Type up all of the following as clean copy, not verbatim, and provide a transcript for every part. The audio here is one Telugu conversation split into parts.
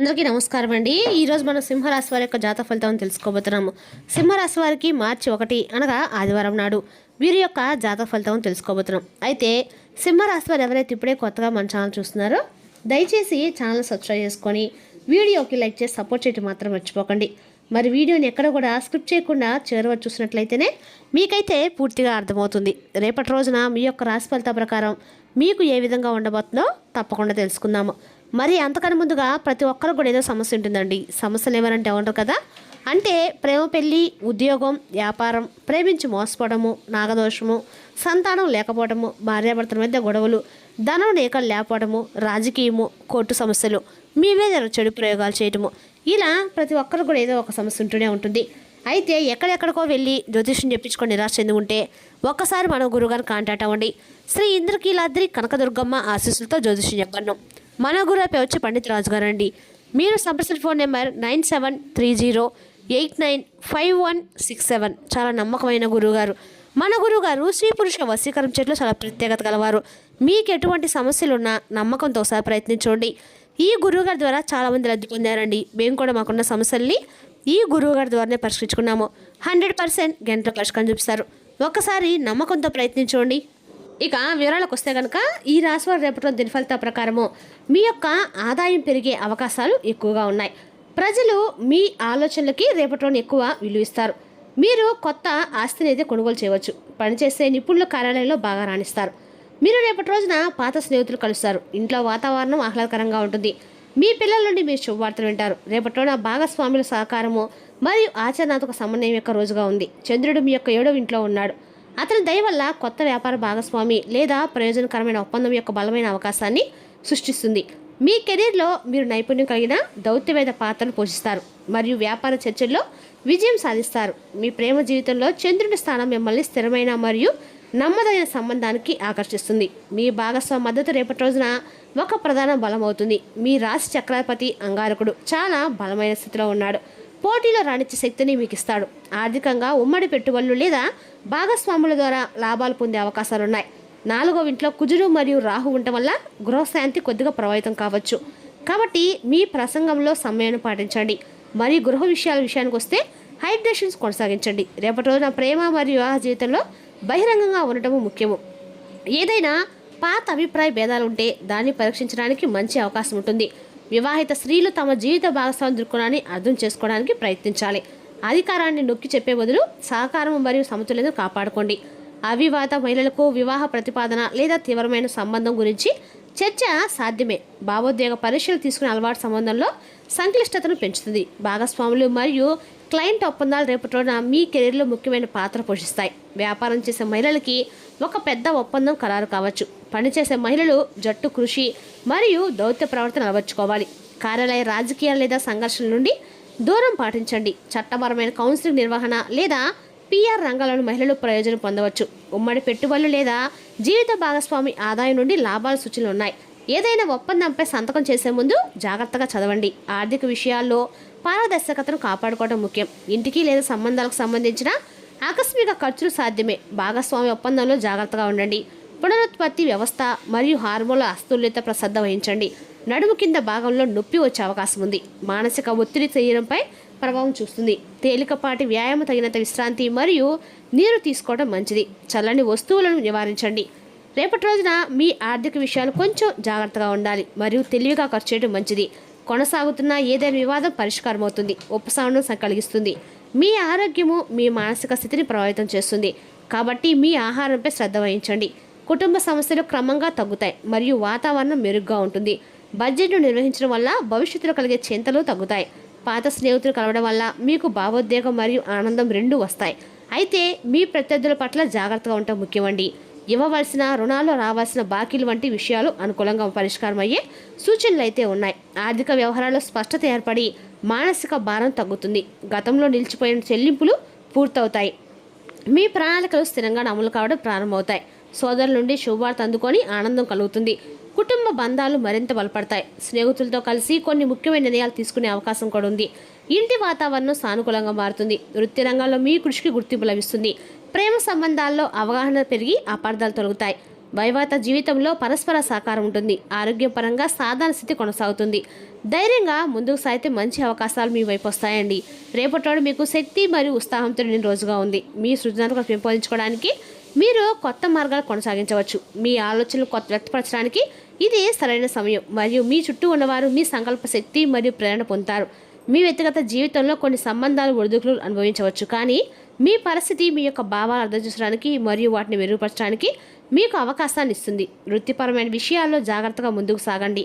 అందరికీ నమస్కారం అండి. ఈరోజు మనం సింహరాశి వారి యొక్క జాతక ఫలితాలను తెలుసుకోబోతున్నాము. సింహరాశి వారికి మార్చి 1 అనగా ఆదివారం నాడు వీరి యొక్క జాతక ఫలితాలను తెలుసుకోబోతున్నాం. అయితే సింహరాశి వారు ఎవరైతే ఇప్పుడే కొత్తగా మన ఛానల్ చూస్తున్నారో దయచేసి ఛానల్ సబ్స్క్రైబ్ చేసుకొని వీడియోకి లైక్ చేసి సపోర్ట్ చేయడం మాత్రం మర్చిపోకండి. మరి వీడియోని ఎక్కడ కూడా స్క్రిప్ట్ చేయకుండా చివరి చూసినట్లయితేనే మీకైతే పూర్తిగా అర్థమవుతుంది. రేపటి రోజున మీ యొక్క రాశి ఫలిత ప్రకారం మీకు ఏ విధంగా ఉండబోతుందో తప్పకుండా తెలుసుకుందాము. మరి అంతకన్నా ముందుగా ప్రతి ఒక్కరు కూడా ఏదో సమస్య ఉంటుందండి. సమస్యలు ఏమనంటే ఉంటారు కదా, అంటే ప్రేమ, పెళ్ళి, ఉద్యోగం, వ్యాపారం, ప్రేమించి మోసపోవడము, నాగదోషము, సంతానం లేకపోవడము, భార్యాభర్తల మధ్య గొడవలు, ధనం లేకలు లేకపోవడము, రాజకీయము, కోర్టు సమస్యలు, మీ మీద చెడు ప్రయోగాలు చేయటము, ఇలా ప్రతి ఒక్కరు కూడా ఏదో ఒక సమస్య ఉంటూనే ఉంటుంది. అయితే ఎక్కడెక్కడికో వెళ్ళి జ్యోతిష్యం చెప్పించుకొని నిరాశ చెంది ఉంటే ఒక్కసారి మన గురుగారిని కాంటాక్ట్ అవ్వండి. శ్రీ ఇంద్రకీలాద్రి కనకదుర్గమ్మ ఆశీస్సులతో జ్యోతిష్యం చెప్పండి. మన గురువు పేరు వచ్చి పండిత్ రాజు గారు అండి. మీరు సంప్రదించిన ఫోన్ నెంబర్ 9730885167. చాలా నమ్మకమైన గురువుగారు. మన గురువుగారు స్త్రీ పురుష వశీకరణ చెట్లు చాలా ప్రత్యేకత గలవారు. మీకు ఎటువంటి సమస్యలున్నా నమ్మకంతో ఒకసారి ప్రయత్నించండి. ఈ గురువుగారి ద్వారా చాలామంది లబ్ధి పొందారండి. మేము కూడా మాకున్న సమస్యల్ని ఈ గురువుగారి ద్వారానే పరిష్కరించుకున్నాము. 100% గంటల పరిష్కారం చూపిస్తారు. ఒక్కసారి నమ్మకంతో ప్రయత్నించండి. ఇక వివరాలకు వస్తే కనుక ఈ రాశి వారి రేపటి దిన ఫలిత ప్రకారము మీ యొక్క ఆదాయం పెరిగే అవకాశాలు ఎక్కువగా ఉన్నాయి. ప్రజలు మీ ఆలోచనలకి రేపటి ఎక్కువ విలువిస్తారు. మీరు కొత్త ఆస్తిని అయితే కొనుగోలు చేయవచ్చు. పనిచేసే నిపుణుల కార్యాలయంలో బాగా రాణిస్తారు. మీరు రేపటి రోజున పాత స్నేహితులు కలుస్తారు. ఇంట్లో వాతావరణం ఆహ్లాదకరంగా ఉంటుంది. మీ పిల్లల నుండి మీరు శుభవార్తలు వింటారు. రేపటి రోజున భాగస్వాముల సహకారము మరియు ఆచరణాత్మక సమన్వయం యొక్క రోజుగా ఉంది. చంద్రుడు మీ యొక్క 7వ ఇంట్లో ఉన్నాడు. అతని దయ వల్ల కొత్త వ్యాపార భాగస్వామి లేదా ప్రయోజనకరమైన ఒప్పందం యొక్క బలమైన అవకాశాన్ని సృష్టిస్తుంది. మీ కెరీర్లో మీరు నైపుణ్యం కలిగిన దౌత్యవేద పాత్రను పోషిస్తారు మరియు వ్యాపార చర్చల్లో విజయం సాధిస్తారు. మీ ప్రేమ జీవితంలో చంద్రుడి స్థానం మిమ్మల్ని స్థిరమైన మరియు నమ్మదైన సంబంధానికి ఆకర్షిస్తుంది. మీ భాగస్వామి మద్దతు రేపటి రోజున ఒక ప్రధాన బలం అవుతుంది. మీ రాశి చక్రాధిపతి అంగారకుడు చాలా బలమైన స్థితిలో ఉన్నాడు. పోటీలో రాణించే శక్తిని మీకు ఇస్తాడు. ఆర్థికంగా ఉమ్మడి పెట్టుబడులు లేదా భాగస్వాముల ద్వారా లాభాలు పొందే అవకాశాలున్నాయి. 4వ ఇంట్లో కుజుడు మరియు రాహు ఉండటం వల్ల గృహశాంతి కొద్దిగా ప్రభావితం కావచ్చు. కాబట్టి మీ ప్రసంగంలో సమయాన్ని పాటించండి. మరియు గృహ విషయానికి వస్తే హైడ్రేషన్స్ కొనసాగించండి. రేపటి రోజున ప్రేమ మరియు వివాహ జీవితంలో బహిరంగంగా ఉండటము ముఖ్యము. ఏదైనా పాత అభిప్రాయ భేదాలు ఉంటే దాన్ని పరీక్షించడానికి మంచి అవకాశం ఉంటుంది. వివాహిత స్త్రీలు తమ జీవిత భాగస్వామి దృక్కోణాన్ని అర్థం చేసుకోవడానికి ప్రయత్నించాలి. అధికారాన్ని నొక్కి చెప్పే బదులు సహకారం మరియు సమతుల్యతను కాపాడుకోండి. అవివాహిత మహిళలకు వివాహ ప్రతిపాదన లేదా తీవ్రమైన సంబంధం గురించి చర్చ సాధ్యమే. భావోద్వేగ పరీక్షలు తీసుకునే అలవాటు సంబంధంలో సంక్లిష్టతను పెంచుతుంది. భాగస్వాములు మరియు క్లయింట్ ఒప్పందాలు రేపటి రోజున మీ కెరీర్లో ముఖ్యమైన పాత్ర పోషిస్తాయి. వ్యాపారం చేసే మహిళలకి ఒక పెద్ద ఒప్పందం ఖరారు కావచ్చు. పనిచేసే మహిళలు జట్టు కృషి మరియు దౌత్య ప్రవర్తన అలవర్చుకోవాలి. కార్యాలయ, రాజకీయాలు లేదా సంఘర్షణల నుండి దూరం పాటించండి. చట్టపరమైన కౌన్సిలింగ్ నిర్వహణ లేదా PR రంగాలను మహిళలు ప్రయోజనం పొందవచ్చు. ఉమ్మడి పెట్టుబడులు లేదా జీవిత భాగస్వామి ఆదాయం నుండి లాభాల సూచనలు ఉన్నాయి. ఏదైనా ఒప్పందంపై సంతకం చేసే ముందు జాగ్రత్తగా చదవండి. ఆర్థిక విషయాల్లో పారదర్శకతను కాపాడుకోవడం ముఖ్యం. ఇంటికి లేదా సంబంధాలకు సంబంధించిన ఆకస్మిక ఖర్చులు సాధ్యమే. భాగస్వామి ఒప్పందంలో జాగ్రత్తగా ఉండండి. పునరుత్పత్తి వ్యవస్థ మరియు హార్మోన్ల అస్తుల్యత శ్రద్ధ వహించండి. నడుము కింద భాగంలో నొప్పి వచ్చే అవకాశం ఉంది. మానసిక ఒత్తిడి శరీరంపై ప్రభావం చూస్తుంది. తేలికపాటి వ్యాయామం, తగినంత విశ్రాంతి మరియు నీరు తీసుకోవడం మంచిది. చల్లని వస్తువులను నివారించండి. రేపటి రోజున మీ ఆర్థిక విషయాలు కొంచెం జాగ్రత్తగా ఉండాలి మరియు తెలివిగా ఖర్చు చేయడం మంచిది. కొనసాగుతున్న ఏదైనా వివాదం పరిష్కారం అవుతుంది. ఉపశమనం కలిగిస్తుంది. మీ ఆరోగ్యము మీ మానసిక స్థితిని ప్రభావితం చేస్తుంది. కాబట్టి మీ ఆహారంపై శ్రద్ధ వహించండి. కుటుంబ సమస్యలు క్రమంగా తగ్గుతాయి మరియు వాతావరణం మెరుగ్గా ఉంటుంది. బడ్జెట్ను నిర్వహించడం వల్ల భవిష్యత్తులో కలిగే చింతలు తగ్గుతాయి. పాత స్నేహితులు కలవడం వల్ల మీకు భావోద్వేగం మరియు ఆనందం రెండూ వస్తాయి. అయితే మీ ప్రత్యర్థుల పట్ల జాగ్రత్తగా ఉండటం ముఖ్యమండి. ఇవ్వవలసిన రుణాలు, రావాల్సిన బాకీలు వంటి విషయాలు అనుకూలంగా పరిష్కారం అయ్యే సూచనలు అయితే ఉన్నాయి. ఆర్థిక వ్యవహారాల్లో స్పష్టత ఏర్పడి మానసిక భారం తగ్గుతుంది. గతంలో నిలిచిపోయిన చెల్లింపులు పూర్తవుతాయి. మీ ప్రణాళికలు స్థిరంగా అమలు కావడం ప్రారంభమవుతాయి. సోదరుల నుండి శుభవార్త అందుకొని ఆనందం కలుగుతుంది. కుటుంబ బంధాలు మరింత బలపడతాయి. స్నేహితులతో కలిసి కొన్ని ముఖ్యమైన నిర్ణయాలు తీసుకునే అవకాశం కూడా ఉంది. ఇంటి వాతావరణం సానుకూలంగా మారుతుంది. వృత్తి రంగంలో మీ కృషికి గుర్తింపు లభిస్తుంది. ప్రేమ సంబంధాల్లో అవగాహన పెరిగి అపార్థాలు తొలగుతాయి. వైవాహిక జీవితంలో పరస్పర సహకారం ఉంటుంది. ఆరోగ్యపరంగా సాధారణ స్థితి కొనసాగుతుంది. ధైర్యంగా ముందుకు సాగితే మంచి అవకాశాలు మీ వైపు వస్తాయండి. రేపటి రోజు మీకు శక్తి మరియు ఉత్సాహంతో నిండిన రోజుగా ఉంది. మీ సృజనాత్మకత పెంపొందించుకోవడానికి మీరు కొత్త మార్గాలు కొనసాగించవచ్చు. మీ ఆలోచనలు కొత్త వ్యక్తపరచడానికి ఇది సరైన సమయం. మరియు మీ చుట్టూ ఉన్నవారు మీ సంకల్ప శక్తి మరియు ప్రేరణ పొందుతారు. మీ వ్యక్తిగత జీవితంలో కొన్ని సంబంధాలు ఒడిదుడుకులు అనుభవించవచ్చు, కానీ మీ పరిస్థితి మీ యొక్క భావాలు అర్థం చేసుకోవడానికి మరియు వాటిని మెరుగుపరచడానికి మీకు అవకాశాన్ని ఇస్తుంది. వృత్తిపరమైన విషయాల్లో జాగ్రత్తగా ముందుకు సాగండి.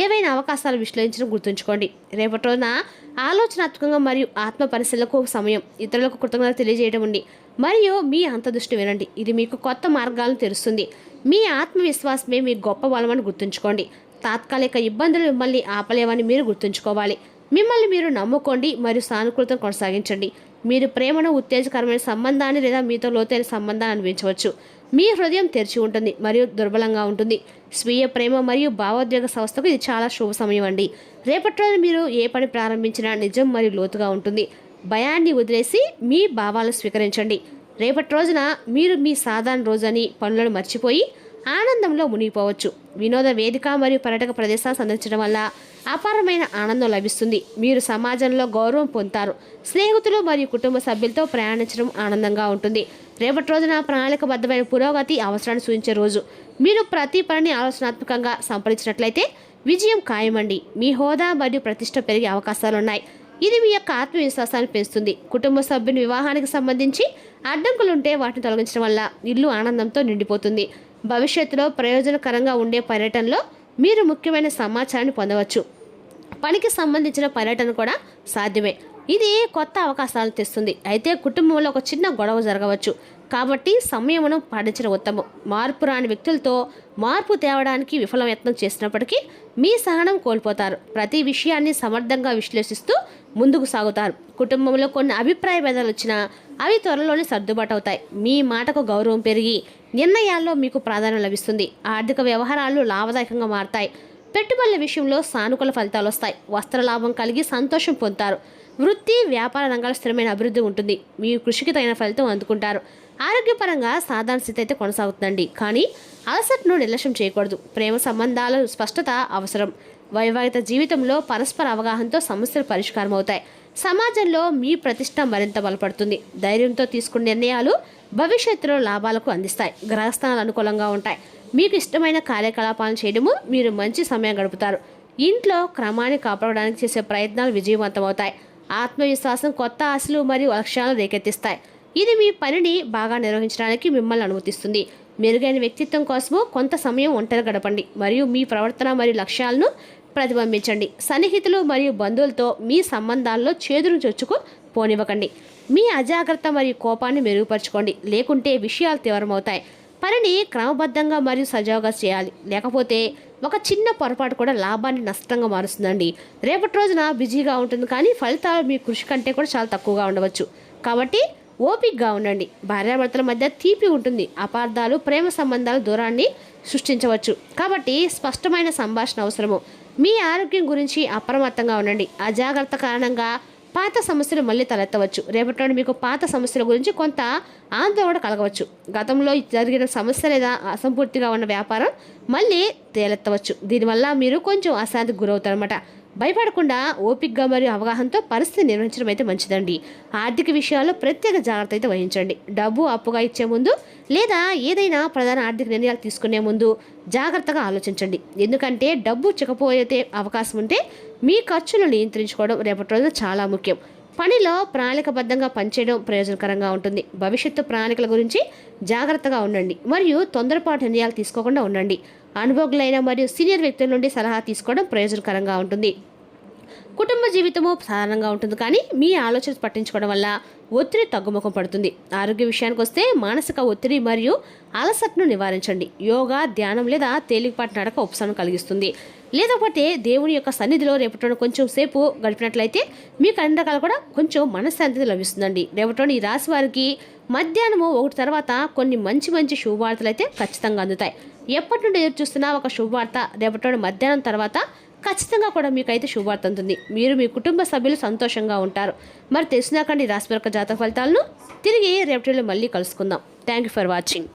ఏవైనా అవకాశాలు విశ్లేషించడం గుర్తుంచుకోండి. రేపటి రోజున ఆలోచనాత్మకంగా మరియు ఆత్మ పరిశీలనకు సమయం. ఇతరులకు కృతజ్ఞత తెలియజేయడం ఉంది మరియు మీ అంతర్దృష్టి వినండి. ఇది మీకు కొత్త మార్గాలను తెరుస్తుంది. మీ ఆత్మవిశ్వాసమే మీ గొప్ప బలమని గుర్తుంచుకోండి. తాత్కాలిక ఇబ్బందులు మిమ్మల్ని ఆపలేవని మీరు గుర్తుంచుకోవాలి. మిమ్మల్ని మీరు నమ్ముకోండి మరియు సానుకూలతను కొనసాగించండి. మీరు ప్రేమను, ఉత్తేజకరమైన సంబంధాన్ని లేదా మీతో లోతైన సంబంధాన్ని అనిపించవచ్చు. మీ హృదయం తెరిచి ఉంటుంది మరియు దుర్బలంగా ఉంటుంది. స్వీయ ప్రేమ మరియు భావోద్వేగ సంస్థకు ఇది చాలా శుభ సమయం అండి. రేపటి రోజు మీరు ఏ పని ప్రారంభించినా నిజం మరియు లోతుగా ఉంటుంది. భయాన్ని వదిలేసి మీ భావాలను స్వీకరించండి. రేపటి రోజున మీరు మీ సాధారణ రోజని పనులను మర్చిపోయి ఆనందంలో మునిగిపోవచ్చు. వినోద వేదిక మరియు పర్యాటక ప్రదేశాలు సందర్శించడం వల్ల అపారమైన ఆనందం లభిస్తుంది. మీరు సమాజంలో గౌరవం పొందుతారు. స్నేహితులు మరియు కుటుంబ సభ్యులతో ప్రయాణించడం ఆనందంగా ఉంటుంది. రేపటి రోజున ప్రణాళికబద్ధమైన పురోగతి అవసరాన్ని సూచించే రోజు. మీరు ప్రతి పనిని ఆలోచనాత్మకంగా సంప్రదించినట్లయితే విజయం ఖాయమండి. మీ హోదా మరియు ప్రతిష్ట పెరిగే అవకాశాలున్నాయి. ఇది మీ యొక్క ఆత్మవిశ్వాసాన్ని పెంచుతుంది. కుటుంబ సభ్యుని వివాహానికి సంబంధించి అడ్డంకులుంటే వాటిని తొలగించడం వల్ల ఇల్లు ఆనందంతో నిండిపోతుంది. భవిష్యత్తులో ప్రయోజనకరంగా ఉండే పర్యటనలో మీరు ముఖ్యమైన సమాచారాన్ని పొందవచ్చు. పనికి సంబంధించిన పర్యటన కూడా సాధ్యమే. ఇది కొత్త అవకాశాలు తెస్తుంది. అయితే కుటుంబంలో ఒక చిన్న గొడవ జరగవచ్చు, కాబట్టి సమయమును పాటించడం ఉత్తమం. మార్పు రాని వ్యక్తులతో మార్పు తేవడానికి విఫలం యత్నం చేసినప్పటికీ మీ సహనం కోల్పోతారు. ప్రతి విషయాన్ని సమర్థంగా విశ్లేషిస్తూ ముందుకు సాగుతారు. కుటుంబంలో కొన్ని అభిప్రాయ భేదాలు వచ్చినా అవి త్వరలోనే సర్దుబాటు అవుతాయి. మీ మాటకు గౌరవం పెరిగి నిర్ణయాల్లో మీకు ప్రాధాన్యం లభిస్తుంది. ఆర్థిక వ్యవహారాలు లాభదాయకంగా మారతాయి. పెట్టుబడుల విషయంలో సానుకూల ఫలితాలు వస్తాయి. వస్త్ర లాభం కలిగి సంతోషం పొందుతారు. వృత్తి, వ్యాపార రంగాల స్థిరమైన అభివృద్ధి ఉంటుంది. మీ కృషికి తగిన ఫలితం అందుకుంటారు. ఆరోగ్యపరంగా సాధారణ స్థితి అయితే కొనసాగుతుందండి, కానీ అలసటను నిర్లక్ష్యం చేయకూడదు. ప్రేమ సంబంధాల స్పష్టత అవసరం. వైవాహిక జీవితంలో పరస్పర అవగాహనతో సమస్యలు పరిష్కారం అవుతాయి. సమాజంలో మీ ప్రతిష్ట మరింత బలపడుతుంది. ధైర్యంతో తీసుకున్న నిర్ణయాలు భవిష్యత్తులో లాభాలకు అందిస్తాయి. గ్రహస్థానాలు అనుకూలంగా ఉంటాయి. మీకు ఇష్టమైన కార్యకలాపాలను చేయడము మీరు మంచి సమయం గడుపుతారు. ఇంట్లో క్రమాన్ని కాపాడడానికి చేసే ప్రయత్నాలు విజయవంతమవుతాయి. ఆత్మవిశ్వాసం కొత్త ఆశలు మరియు లక్ష్యాలను రేకెత్తిస్తాయి. ఇది మీ పనిని బాగా నిర్వహించడానికి మిమ్మల్ని అనుమతిస్తుంది. మెరుగైన వ్యక్తిత్వం కోసము కొంత సమయం ఒంటరి గడపండి మరియు మీ ప్రవర్తన మరియు లక్ష్యాలను ప్రతిబింబించండి. సన్నిహితులు మరియు బంధువులతో మీ సంబంధాల్లో చేదును చొచ్చుకు పోనివ్వకండి. మీ అజాగ్రత్త మరియు కోపాన్ని మెరుగుపరచుకోండి, లేకుంటే విషయాలు తీవ్రమవుతాయి. పనిని క్రమబద్ధంగా మరియు సజావుగా చేయాలి, లేకపోతే ఒక చిన్న పొరపాటు కూడా లాభాన్ని నష్టంగా మారుస్తుందండి. రేపటి రోజున బిజీగా ఉంటుంది, కానీ ఫలితాలు మీ కృషి కంటే కూడా చాలా తక్కువగా ఉండవచ్చు. కాబట్టి ఓపికగా ఉండండి. భార్యాభర్తల మధ్య తీపి ఉంటుంది. అపార్థాలు, ప్రేమ సంబంధాలు దూరాన్ని సృష్టించవచ్చు. కాబట్టి స్పష్టమైన సంభాషణ అవసరము. మీ ఆరోగ్యం గురించి అప్రమత్తంగా ఉండండి. అజాగ్రత్త కారణంగా పాత సమస్యలు మళ్ళీ తలెత్తవచ్చు. రేపటి నుండి మీకు పాత సమస్యల గురించి కొంత ఆందోళన కలగవచ్చు. గతంలో జరిగిన సమస్య లేదా అసంపూర్తిగా ఉన్న వ్యాపారం మళ్ళీ తేలెత్తవచ్చు. దీనివల్ల మీరు కొంచెం అశాంతికి గురవుతారన్నమాట. భయపడకుండా ఓపికగా మరియు అవగాహనతో పరిస్థితి నిర్వహించడం అయితే మంచిదండి. ఆర్థిక విషయాల్లో ప్రత్యేక జాగ్రత్త అయితే వహించండి. డబ్బు అప్పుగా ఇచ్చే ముందు లేదా ఏదైనా ప్రధాన ఆర్థిక నిర్ణయాలు తీసుకునే ముందు జాగ్రత్తగా ఆలోచించండి. ఎందుకంటే డబ్బు చిక్కపోతే అవకాశం ఉంటే మీ ఖర్చులు నియంత్రించుకోవడం రేపటి రోజున చాలా ముఖ్యం. పనిలో ప్రణాళికబద్ధంగా పనిచేయడం ప్రయోజనకరంగా ఉంటుంది. భవిష్యత్తు ప్రణాళికల గురించి జాగ్రత్తగా ఉండండి మరియు తొందరపాటు నిర్ణయాలు తీసుకోకుండా ఉండండి. అనుభవజ్ఞులైన మరియు సీనియర్ వ్యక్తుల నుండి సలహా తీసుకోవడం ప్రయోజనకరంగా ఉంటుంది. కుటుంబ జీవితము సాధారణంగా ఉంటుంది, కానీ మీ ఆలోచన పట్టించుకోవడం వల్ల ఒత్తిడి తగ్గుముఖం పడుతుంది. ఆరోగ్య విషయానికి వస్తే మానసిక ఒత్తిడి మరియు అలసటను నివారించండి. యోగా, ధ్యానం లేదా తేలికపాటి నడక ఉపశమనం కలిగిస్తుంది. లేకపోతే దేవుని యొక్క సన్నిధిలో రేపటి కొంచెం సేపు గడిపినట్లయితే మీకు అన్ని రకాలు కూడా కొంచెం మనశ్శాంతి లభిస్తుందండి. రేపటి ఈ రాశి వారికి మధ్యాహ్నము 1 తర్వాత కొన్ని మంచి శుభవార్తలు అయితే ఖచ్చితంగా అందుతాయి. ఎప్పటి నుండి ఎదురు చూస్తున్నా ఒక శుభవార్త రేపటి మధ్యాహ్నం తర్వాత ఖచ్చితంగా కూడా మీకైతే శుభవార్త ఉంటుంది. మీరు మీ కుటుంబ సభ్యులు సంతోషంగా ఉంటారు. మరి తెలిసినాకండి రాశి యొక్క జాతక ఫలితాలను తిరిగి రేపటిలో మళ్ళీ కలుసుకుందాం. Thank you for watching.